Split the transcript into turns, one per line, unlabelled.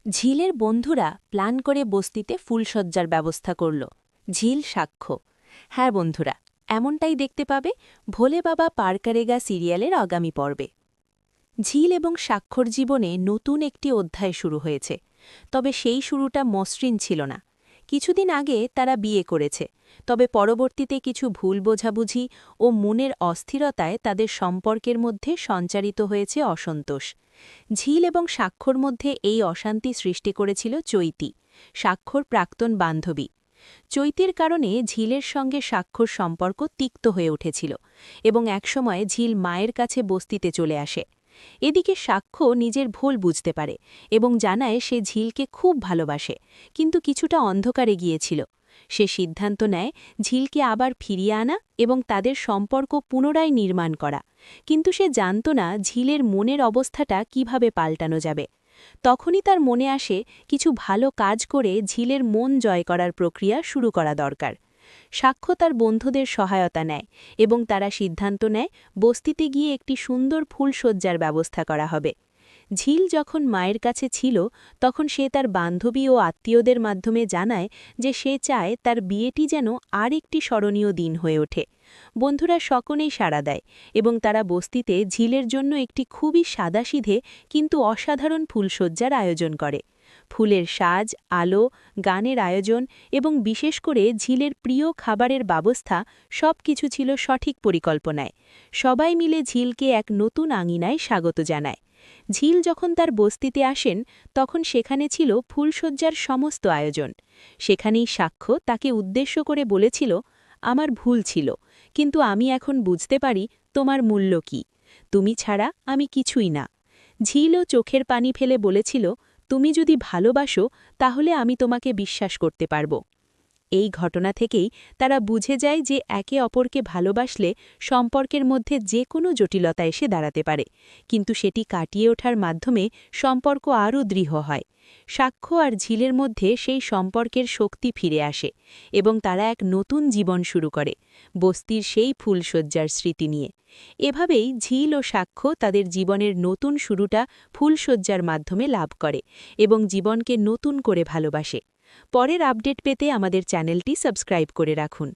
ঝিলের বন্ধুরা প্ল্যান করে বস্তিতে ফুলসজ্জার ব্যবস্থা করল। ঝিল সাক্ষ্য। হ্যাঁ বন্ধুরা, এমনটাই দেখতে পাবে ভোলে বাবা পার করেগা সিরিয়ালের আগামী পর্বে। ঝিল এবং সাক্ষর জীবনে নতুন একটি অধ্যায় শুরু হয়েছে, তবে সেই শুরুটা মসৃণ ছিল না। কিছুদিন আগে তারা বিয়ে করেছে, তবে পরবর্তীতে কিছু ভুল বোঝাবুঝি ও মনের অস্থিরতায় তাদের সম্পর্কের মধ্যে সঞ্চারিত হয়েছে অসন্তোষ। ঝিল এবং সাক্ষর মধ্যে এই অশান্তি সৃষ্টি করেছিল চৈতি, সাক্ষর প্রাক্তন বান্ধবী। চৈতির কারণে ঝিলের সঙ্গে সাক্ষর সম্পর্ক তিক্ত হয়ে উঠেছিল এবং একসময় ঝিল মায়ের কাছে বস্তিতে চলে আসে। এদিকে সাক্ষ্য নিজের ভুল বুঝতে পারে এবং জানায় সে ঝিলকে খুব ভালোবাসে, কিন্তু কিছুটা অন্ধকারে গিয়েছিল। সে সিদ্ধান্ত নেয় ঝিলকে আবার ফিরিয়ে আনা এবং তাদের সম্পর্ক পুনরায় নির্মাণ করা, কিন্তু সে জানত না ঝিলের মনের অবস্থাটা কিভাবে পাল্টানো যাবে। তখনই তার মনে আসে কিছু ভালো কাজ করে ঝিলের মন জয় করার প্রক্রিয়া শুরু করা দরকার। সাক্ষ্য তার বন্ধুদের সহায়তা নেয় এবং তারা সিদ্ধান্ত নেয় বস্তিতে গিয়ে একটি সুন্দর ফুলসজ্জার ব্যবস্থা করা হবে। ঝিল যখন মায়ের কাছে ছিল তখন সে তার বান্ধবী ও আত্মীয়দের মাধ্যমে জানায় যে সে চায় তার বিয়েটি যেন আর একটি স্মরণীয় দিন হয়ে ওঠে। বন্ধুরা সকলেই সাড়া দেয় এবং তারা বস্তিতে ঝিলের জন্য একটি খুবই সাদাসিধে কিন্তু অসাধারণ ফুলসজ্জার আয়োজন করে। ফুলের সাজ, আলো, গানের আয়োজন এবং বিশেষ করে ঝিলের প্রিয় খাবারের ব্যবস্থা সবকিছু ছিল সঠিক পরিকল্পনায়। সবাই মিলে ঝিলকে এক নতুন আঙিনায় স্বাগত জানায়। ঝিল যখন তার বস্তিতে আসেন তখন সেখানে ছিল ফুলসজ্জার সমস্ত আয়োজন। সেখানেই সাক্ষ্য তাকে উদ্দেশ্য করে বলেছিল, আমার ভুল ছিল, কিন্তু আমি এখন বুঝতে পারি তোমার মূল্য কি। তুমি ছাড়া আমি কিছুই না। ঝিলও চোখের পানি ফেলে বলেছিল, তুমি যদি ভালোবাসো তাহলে আমি তোমাকে বিশ্বাস করতে পারব। এই ঘটনা থেকেই তারা বুঝে যায় যে একে অপরকে ভালোবাসলে সম্পর্কের মধ্যে যে কোনো জটিলতা এসে দাঁড়াতে পারে, কিন্তু সেটি কাটিয়ে ওঠার মাধ্যমে সম্পর্ক আরও দৃঢ় হয়। সাক্ষ্য আর ঝিলের মধ্যে সেই সম্পর্কের শক্তি ফিরে আসে এবং তারা এক নতুন জীবন শুরু করে, বস্তির সেই ফুলসজ্জার স্মৃতি নিয়ে। এভাবেই ঝিল ও সাক্ষ্য তাদের জীবনের নতুন শুরুটা ফুলসজ্জার মাধ্যমে লাভ করে এবং জীবনকে নতুন করে ভালোবাসে। পরের আপডেট পেতে আমাদের চ্যানেলটি সাবস্ক্রাইব করে রাখুন।